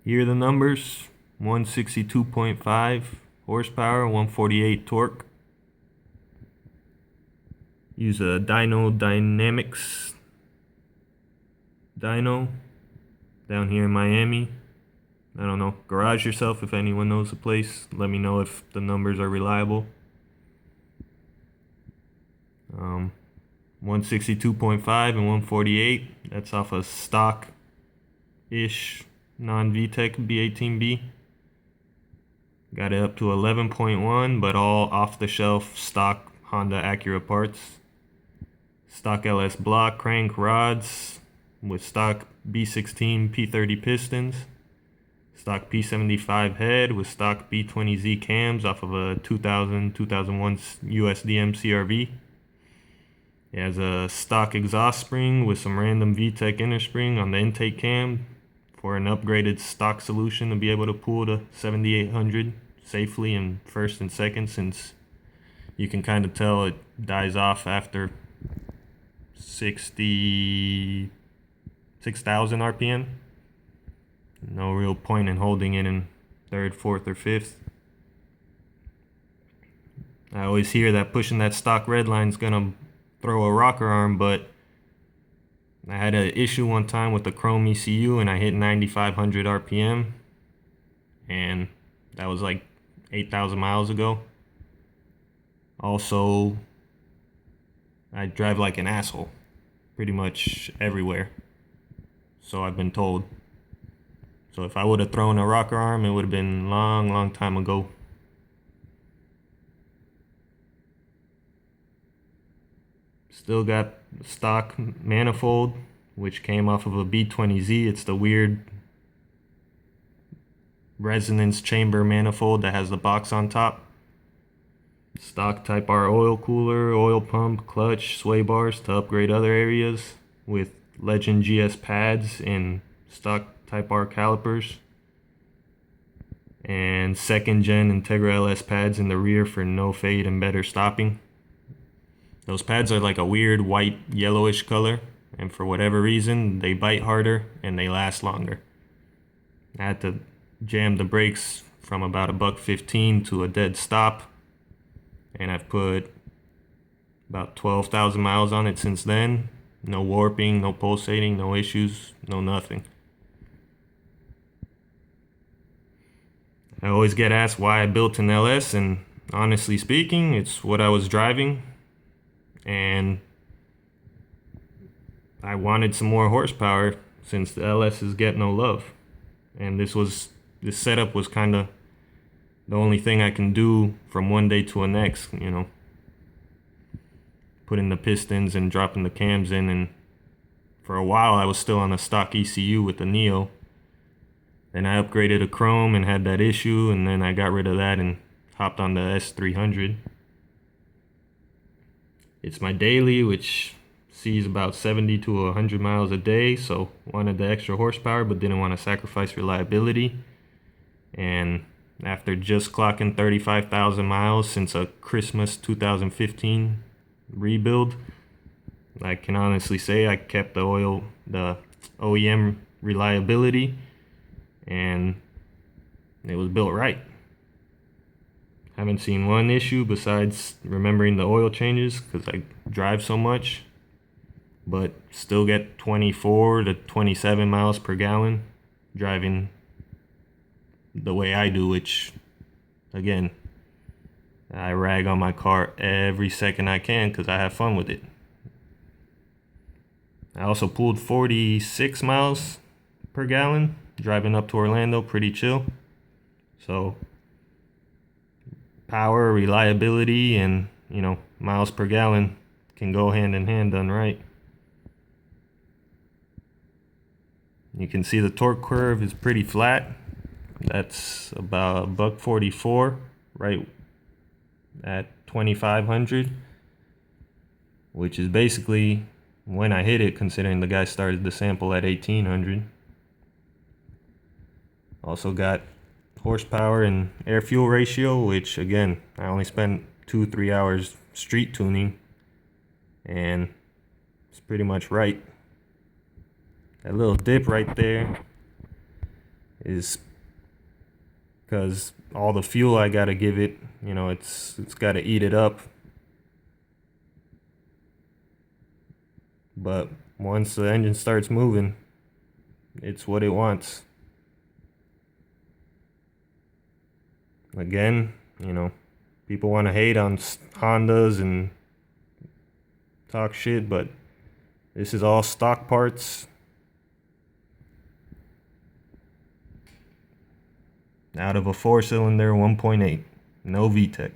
Here are the numbers: 162.5 horsepower, 148 torque. Use a Dyno Dynamics dyno down here in Miami. I don't know, garage yourself if anyone knows the place. Let me know if the numbers are reliable. 162.5 and 148. That's off a stock-ish non-VTEC B18B. Got it up to 11.1, but all off-the-shelf stock Honda Acura parts. Stock LS block crank rods with stock b16 P30 pistons. Stock P75 head with stock B20Z cams off of a 2001 USDM CRV. It has a stock exhaust spring with some random VTEC inner spring on the intake cam for an upgraded stock solution to be able to pull the 7800 safely in first and second, since you can kind of tell it dies off after 6,000 RPM. No real point in holding it in third, fourth, or fifth. I always hear that pushing that stock red line is gonna throw a rocker arm, but I had an issue one time with the chrome ECU and I hit 9,500 RPM, and that was like 8,000 miles ago. Also, I drive like an asshole pretty much everywhere, so I've been told. So if I would have thrown a rocker arm, it would have been long time ago. Still got stock manifold, which came off of a B20Z. It's the weird resonance chamber manifold that has the box on top. Stock Type R oil cooler, oil pump, clutch, sway bars to upgrade other areas with Legend GS pads and stock Type R calipers. And second gen Integra LS pads in the rear for no fade and better stopping. Those pads are like a weird white yellowish color, and for whatever reason they bite harder and they last longer. I had to jam the brakes from about $1.15 to a dead stop, and I've put about 12,000 miles on it since then. No warping, no pulsating, no issues, no nothing. I always get asked why I built an LS, and honestly speaking, it's what I was driving, and I wanted some more horsepower since the LSs get no love. And this setup was kind of the only thing I can do from one day to the next, you know. Putting the pistons and dropping the cams in, and for a while I was still on a stock ECU with the Neo. Then I upgraded a chrome and had that issue, and then I got rid of that and hopped on the S300. It's my daily, which sees about 70 to 100 miles a day, so wanted the extra horsepower but didn't want to sacrifice reliability. And after just clocking 35,000 miles since a Christmas 2015 rebuild, I can honestly say I kept the OEM reliability, and it was built right. Haven't seen one issue besides remembering the oil changes because I drive so much, but still get 24 to 27 miles per gallon driving the way I do, which, again, I rag on my car every second I can because I have fun with it. I also pulled 46 miles per gallon driving up to Orlando, pretty chill. So power, reliability, and, you know, miles per gallon can go hand in hand done right. You can see the torque curve is pretty flat. That's about $1.44 right at 2,500, which is basically when I hit it, considering the guy started the sample at 1,800. Also got horsepower and air fuel ratio, which again, I only spent 2-3 hours street tuning, and it's pretty much right. That little dip right there, is because all the fuel I gotta give it, you know, it's gotta eat it up. But once the engine starts moving, it's what it wants. Again, you know, people want to hate on Hondas and talk shit, but this is all stock parts. Out of a 4-cylinder 1.8, no VTEC.